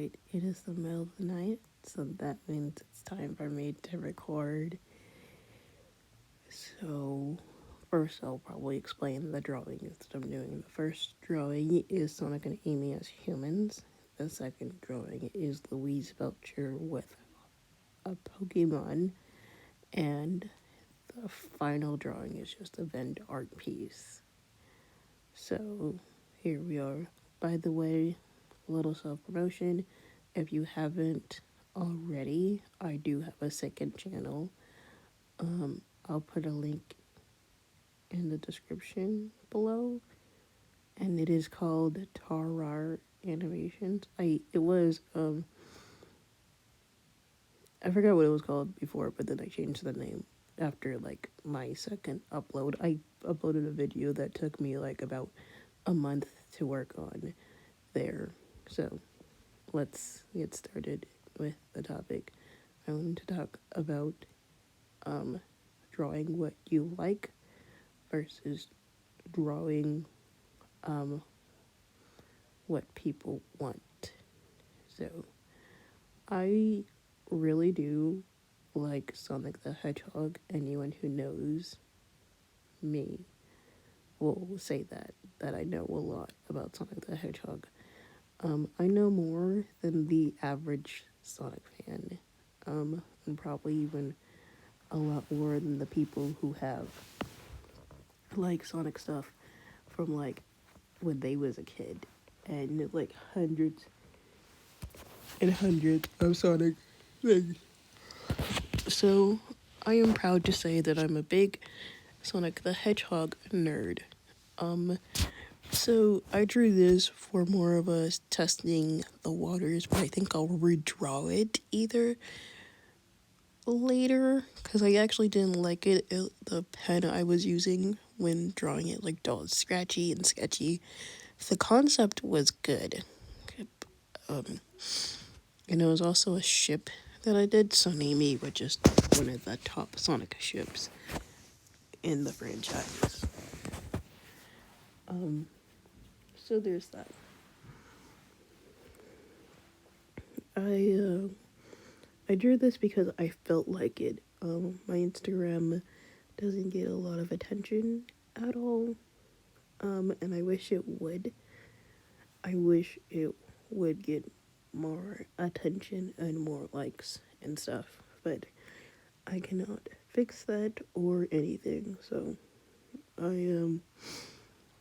Alright, it is the middle of the night, so that means it's time for me to record. So, first I'll probably explain the drawings that I'm doing. The first drawing is Sonic and Amy as humans. The second drawing is Louise Belcher with a Pokemon. And the final drawing is just a Venn art piece. So, here we are. By the way, a little self promotion. If you haven't already, I do have a second channel. I'll put a link in the description below, and it is called Tarar Animations. I forgot what it was called before, but then I changed the name after like my second upload. I uploaded a video that took me like about a month to work on there. So let's get started with the topic. I want to talk about drawing what you like versus drawing what people want. So I really do like Sonic the Hedgehog. Anyone who knows me will say that I know a lot about Sonic the Hedgehog. I know more than the average Sonic fan, and probably even a lot more than the people who have like Sonic stuff from like when they was a kid, and like hundreds and hundreds of Sonic things. So I am proud to say that I'm a big Sonic the Hedgehog nerd. Um, so I drew this for more of us testing the waters, but I think I'll redraw it either later because I actually didn't like the pen I was using when drawing it like all scratchy and sketchy. The concept was good. Um, and it was also a ship that I did, Sonimi, which is one of the top Sonic ships in the franchise. So there's that. I I drew this because I felt like it. My Instagram doesn't get a lot of attention at all, and I wish it would. I wish it would get more attention and more likes and stuff, but I cannot fix that or anything. So I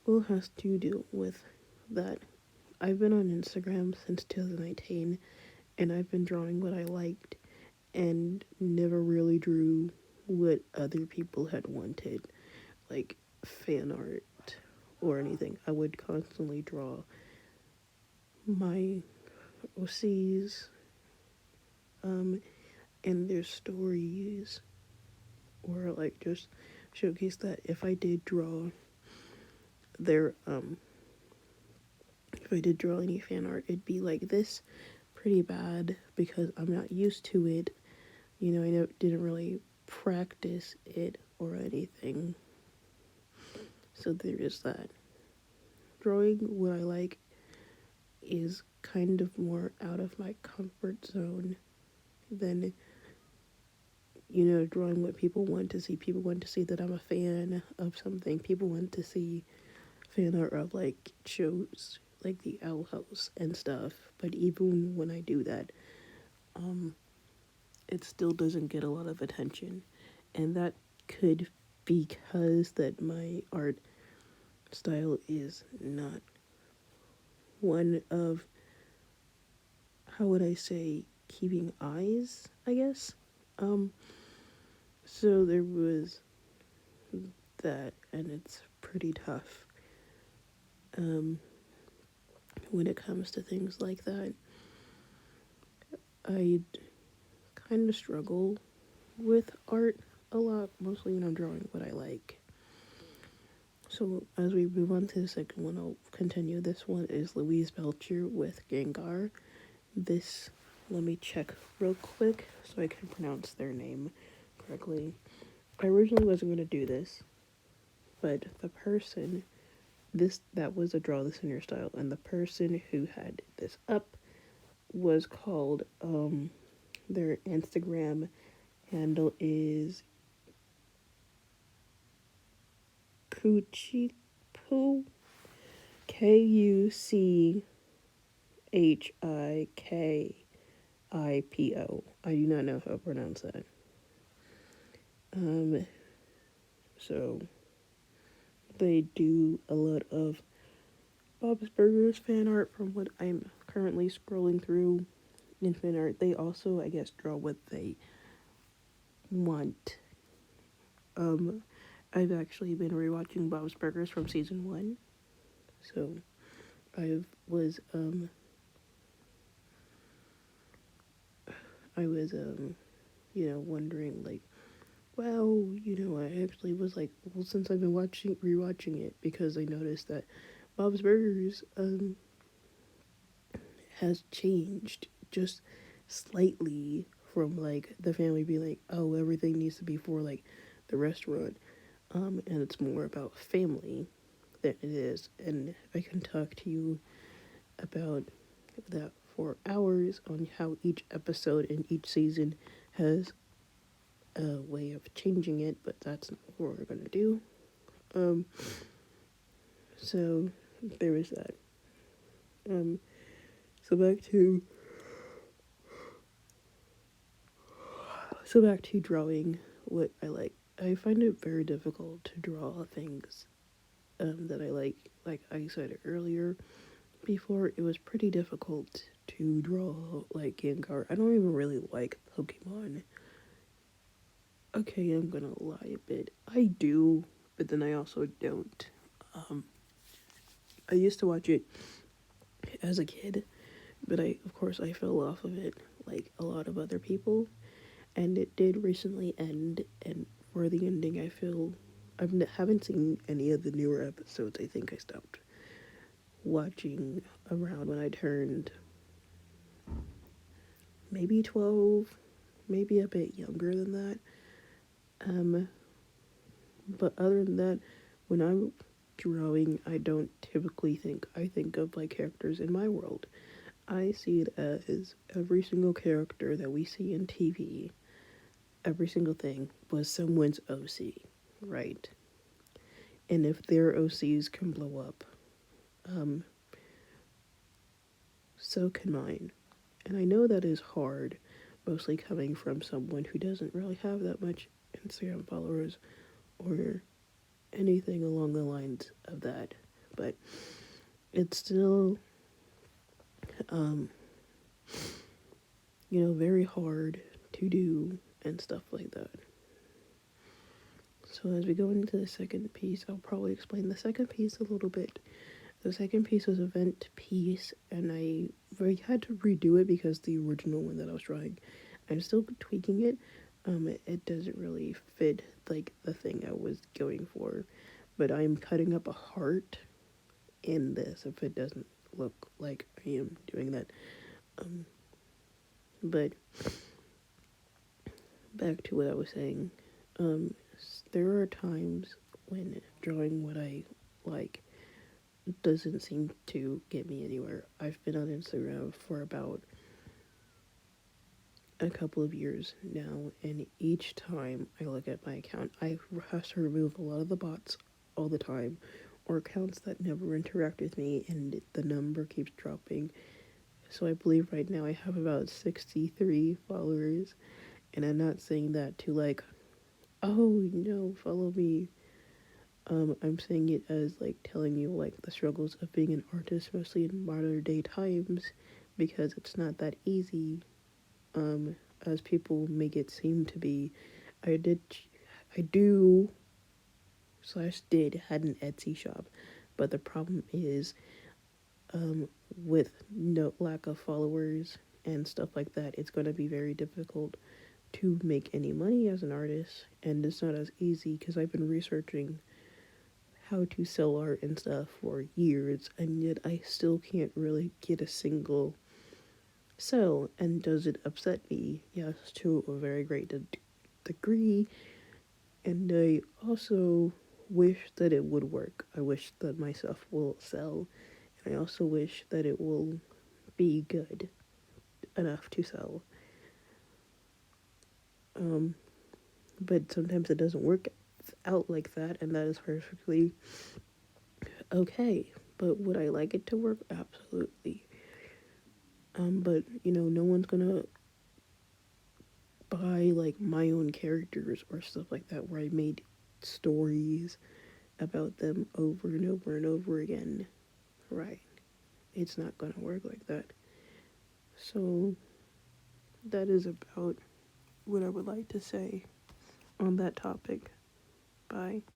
will have to deal with that. I've been on Instagram since 2019, and I've been drawing what I liked and never really drew what other people had wanted, like fan art or anything. I would constantly draw my OCs and their stories, or like just showcase that if I did draw their if I did draw any fan art, it'd be like this pretty bad because I'm not used to it. You know, didn't really practice it or anything. So there is that. Drawing what I like is kind of more out of my comfort zone than, you know, drawing what people want to see. People want to see that I'm a fan of something. People want to see fan art of like shows like the Owl House and stuff. But even when I do that, it still doesn't get a lot of attention. And that could be because that my art style is not one of, how would I say, keeping eyes, I guess. So there was that, and it's pretty tough when it comes to things like that. I kind of struggle with art a lot, mostly when I'm drawing what I like. So as we move on to the second one, I'll continue. This one is Louise Belcher with Gengar. This, let me check real quick so I can pronounce their name correctly. I originally wasn't going to do this, but the person, that was a draw this in your style, and the person who had this up was called, their Instagram handle is Kuchipo, Kuchikipo. I do not know how to pronounce that. Um, so they do a lot of Bob's Burgers fan art from what I'm currently scrolling through in fan art. They also, I guess, draw what they want. Um, I've actually been rewatching Bob's Burgers from season one, so I was wondering like, well, I actually was like, well, since I've been rewatching it because I noticed that Bob's Burgers has changed just slightly from like the family being like, oh, everything needs to be for like the restaurant, and it's more about family than it is. And I can talk to you about that for hours on how each episode in each season has a way of changing it, but that's not what we're gonna do. Um, so there is that. Um, so back to drawing what I like. I find it very difficult to draw things that I like. Like I said earlier, before it was pretty difficult to draw like Gengar. I don't even really like Pokemon. Okay, I'm gonna lie a bit. I do, but then I also don't. Um, I used to watch it as a kid, but of course, I fell off of it like a lot of other people, and it did recently end. And for the ending, I feel haven't seen any of the newer episodes. I think I stopped watching around when I turned maybe 12, maybe a bit younger than that. Um, but other than that, when I'm drawing, I don't typically I think of like characters in my world. I see it as every single character that we see in TV, every single thing was someone's OC, right? And if their OCs can blow up, um, so can mine. And I know that is hard, mostly coming from someone who doesn't really have that much Instagram followers or anything along the lines of that. But it's still, um, very hard to do and stuff like that. So as we go into the second piece, I'll probably explain the second piece a little bit. The second piece was event piece, and I had to redo it because the original one that I was drawing, I'm still tweaking it. It doesn't really fit like the thing I was going for, but I'm cutting up a heart in this if it doesn't look like I am doing that. But back to what I was saying. Um, there are times when drawing what I like doesn't seem to get me anywhere. I've been on Instagram for about a couple of years now, and each time I look at my account, I have to remove a lot of the bots all the time, or accounts that never interact with me, and the number keeps dropping. So I believe right now I have about 63 followers, and I'm not saying that to like, oh, follow me. I'm saying it as like telling you like the struggles of being an artist, mostly in modern day times, because it's not that easy, as people make it seem to be. I did, I do, slash did had an Etsy shop, but the problem is, with no lack of followers and stuff like that, it's going to be very difficult to make any money as an artist, and it's not as easy because I've been researching how to sell art and stuff for years, and yet I still can't really get a single sell. And does it upset me? Yes, to a very great degree. And I also wish that it would work. I wish that my stuff will sell, and I also wish that it will be good. enough to sell. But sometimes it doesn't work out like that, and that is perfectly okay. But would I like it to work? Absolutely. But no one's gonna buy like my own characters or stuff like that where I made stories about them over and over and over again. Right. It's not gonna work like that. So that is about what I would like to say on that topic. Bye.